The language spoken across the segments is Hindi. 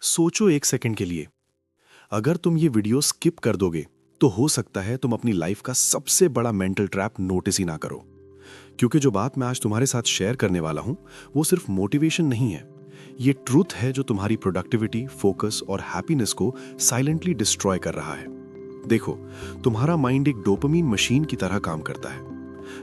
सोचो एक सेकंड के लिए, अगर तुम ये वीडियो स्किप कर दोगे तो हो सकता है तुम अपनी लाइफ का सबसे बड़ा मेंटल ट्रैप नोटिस ही ना करो। क्योंकि जो बात मैं आज तुम्हारे साथ शेयर करने वाला हूं वो सिर्फ मोटिवेशन नहीं है, ये ट्रूथ है जो तुम्हारी प्रोडक्टिविटी, फोकस और हैप्पीनेस को साइलेंटली डिस्ट्रॉय कर रहा है। देखो, तुम्हारा माइंड एक डोपामीन मशीन की तरह काम करता है।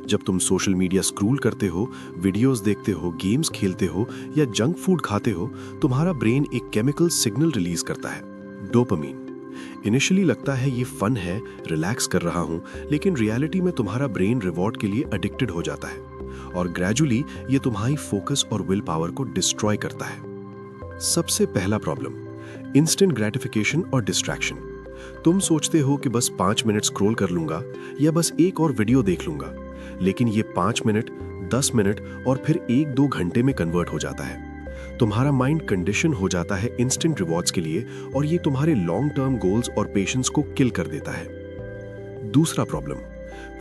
जब तुम सोशल मीडिया स्क्रॉल करते हो, वीडियोस देखते हो, गेम्स खेलते हो या जंक फूड खाते हो, तुम्हारा ब्रेन एक केमिकल सिग्नल रिलीज करता है, डोपामीन। इनिशियली लगता है ये फन है, रिलैक्स कर रहा हूं, लेकिन रियलिटी में तुम्हारा ब्रेन रिवॉर्ड के लिए एडिक्टेड हो जाता है और ग्रेजुअली ये तुम्हारी फोकस और विल पावर को डिस्ट्रॉय करता है। सबसे पहला प्रॉब्लम, इंस्टेंट ग्रेटिफिकेशन और डिस्ट्रैक्शन। तुम सोचते हो कि बस 5 मिनट स्क्रॉल कर लूंगा या बस एक और वीडियो देख लूंगा, लेकिन ये 5 मिनट, 10 मिनट और फिर 1-2 घंटे में कन्वर्ट हो जाता है। तुम्हारा माइंड कंडीशन हो जाता है इंस्टेंट रिवॉर्ड्स के लिए और ये तुम्हारे लॉन्ग टर्म गोल्स और पेशेंस को किल कर देता है। दूसरा प्रॉब्लम,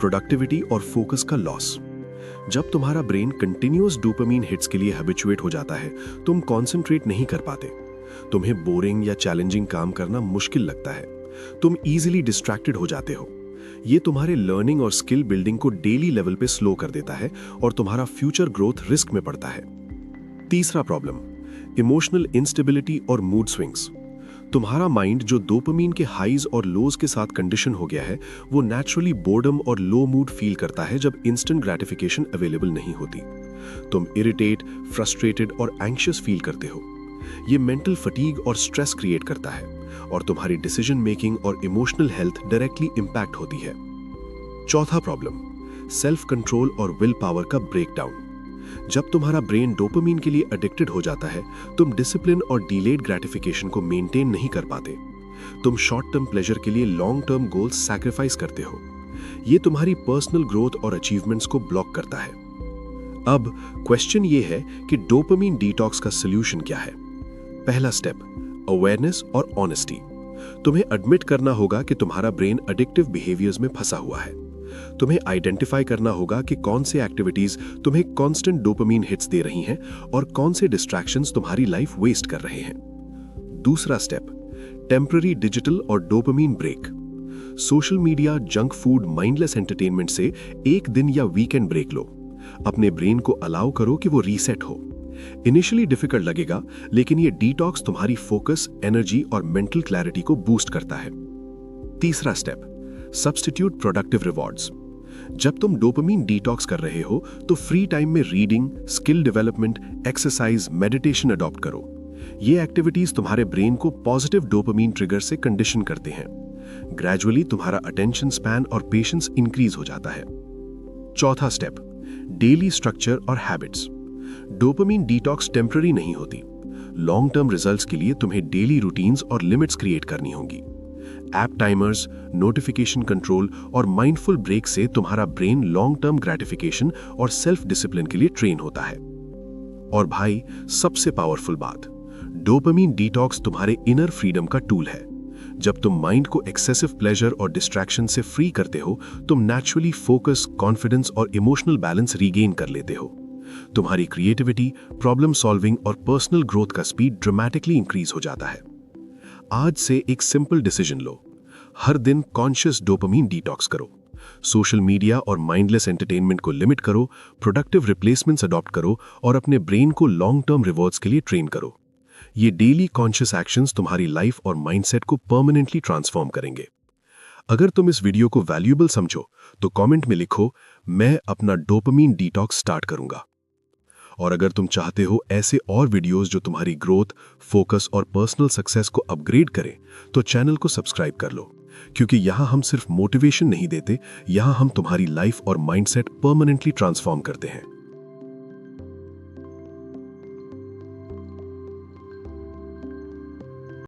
प्रोडक्टिविटी और फोकस का लॉस। जब तुम्हारा ब्रेन कंटिन्यूअस डोपामीन हिट्स के लिए हैबिचुएट हो जाता है, तुम कॉन्सेंट्रेट नहीं कर पाते। तुम्हें बोरिंग या चैलेंजिंग काम करना मुश्किल लगता है। तुम इजीली डिस्ट्रैक्टेड हो जाते हो। ये तुम्हारे लर्निंग और स्किल बिल्डिंग को डेली लेवल पे स्लो कर देता है और तुम्हारा फ्यूचर ग्रोथ रिस्क में पड़ता है। तीसरा प्रॉब्लम, इमोशनल इंस्टेबिलिटी और मूड स्विंग्स। तुम्हारा माइंड जो डोपामीन के हाईज और लोज के साथ कंडीशन हो गया है, वो नेचुरली बोर्डम और लो मूड फील करता है जब इंस्टेंट ग्रेटिफिकेशन अवेलेबल नहीं होती। तुम इरिटेट, फ्रस्ट्रेटेड और एंग्शियस फील करते हो। ये मेंटल फटीग और स्ट्रेस क्रिएट करता है और तुम्हारी डिसीजन मेकिंग और इमोशनल हेल्थ डायरेक्टली इंपैक्ट होती है। चौथा प्रॉब्लम, सेल्फ कंट्रोल और विल पावर का ब्रेकडाउन। जब तुम्हारा ब्रेन डोपामीन के लिए एडिक्टेड हो जाता है, तुम डिसिप्लिन और डिलेड ग्रेटिफिकेशन को मेंटेन नहीं कर पाते। तुम शॉर्ट टर्म प्लेजर के लिए लॉन्ग टर्म गोल्स सैक्रिफाइस करते हो। ये तुम्हारी पर्सनल ग्रोथ और अचीवमेंट्स को ब्लॉक करता है। अब क्वेश्चन ये है कि डोपामीन डिटॉक्स का सॉल्यूशन क्या है? पहला स्टेप, अवेयरनेस और ऑनेस्टी। तुम्हें एडमिट करना होगा कि तुम्हारा ब्रेन एडिक्टिव बिहेवियर्स में फंसा हुआ है। तुम्हें आइडेंटिफाई करना होगा कि कौन से एक्टिविटीज तुम्हें कांस्टेंट डोपामीन हिट्स दे रही हैं और कौन से डिस्ट्रैक्शंस तुम्हारी लाइफ वेस्ट कर रहे हैं। दूसरा स्टेप, टेम्पररी डिजिटल और dopamine break. Social media, junk food, mindless entertainment से एक दिन या वीकेंड ब्रेक लो। अपने ब्रेन को अलाउ करो कि वो रीसेट हो। इनिशियली डिफिकल्ट लगेगा, लेकिन ये डिटॉक्स तुम्हारी फोकस, एनर्जी और मेंटल क्लैरिटी को बूस्ट करता है। तीसरा स्टेप, सब्स्टिट्यूट प्रोडक्टिव रिवॉर्ड्स। जब तुम डोपामीन डिटॉक्स कर रहे हो तो फ्री टाइम में reading, skill development, exercise, meditation adopt करो। ये एक्टिविटीज तुम्हारे ब्रेन को पॉजिटिव डोपामीन ट्रिगर से कंडीशन करते हैं। ग्रेजुअली तुम्हारा अटेंशन स्पैन और पेशेंस इंक्रीज हो जाता है। चौथा स्टेप, डेली स्ट्रक्चर और हैबिट्स। डोपामीन डिटॉक्स टेम्पररी नहीं होती। लॉन्ग टर्म रिजल्ट्स के लिए तुम्हें डेली रूटीन्स और लिमिट्स क्रिएट करनी होंगी। ऐप टाइमर्स, नोटिफिकेशन कंट्रोल और माइंडफुल ब्रेक से तुम्हारा ब्रेन लॉन्ग टर्म ग्रेटिफिकेशन और सेल्फ डिसिप्लिन के लिए ट्रेन होता है। और भाई, सबसे पावरफुल बात, डोपामीन डिटॉक्स तुम्हारे इनर फ्रीडम का टूल है। जब तुम माइंड को एक्सेसिव प्लेजर और डिस्ट्रैक्शन से फ्री करते हो, तुम नेचुरली फोकस, कॉन्फिडेंस और इमोशनल बैलेंस रीगेन कर लेते हो। तुम्हारी क्रिएटिविटी, प्रॉब्लम सॉल्विंग और पर्सनल ग्रोथ का स्पीड ड्रामेटिकली इंक्रीज हो जाता है। आज से एक सिंपल डिसीजन लो, हर दिन कॉन्शियस डोपामीन डिटॉक्स करो। सोशल मीडिया और माइंडलेस एंटरटेनमेंट को लिमिट करो, प्रोडक्टिव रिप्लेसमेंट्स अडॉप्ट करो और अपने ब्रेन को लॉन्ग टर्म रिवॉर्ड्स के लिए ट्रेन करो। ये डेली कॉन्शियस एक्शंस तुम्हारी लाइफ और माइंडसेट को परमानेंटली ट्रांसफॉर्म करेंगे। अगर तुम इस वीडियो को वैल्यूएबल समझो तो कमेंट में लिखो, मैं अपना डोपामीन डिटॉक्स स्टार्ट करूंगा। और अगर तुम चाहते हो ऐसे और वीडियोस जो तुम्हारी ग्रोथ, फोकस और पर्सनल सक्सेस को अपग्रेड करें, तो चैनल को सब्सक्राइब कर लो, क्योंकि यहाँ हम सिर्फ मोटिवेशन नहीं देते, यहाँ हम तुम्हारी लाइफ और माइंडसेट परमानेंटली ट्रांसफॉर्म करते हैं।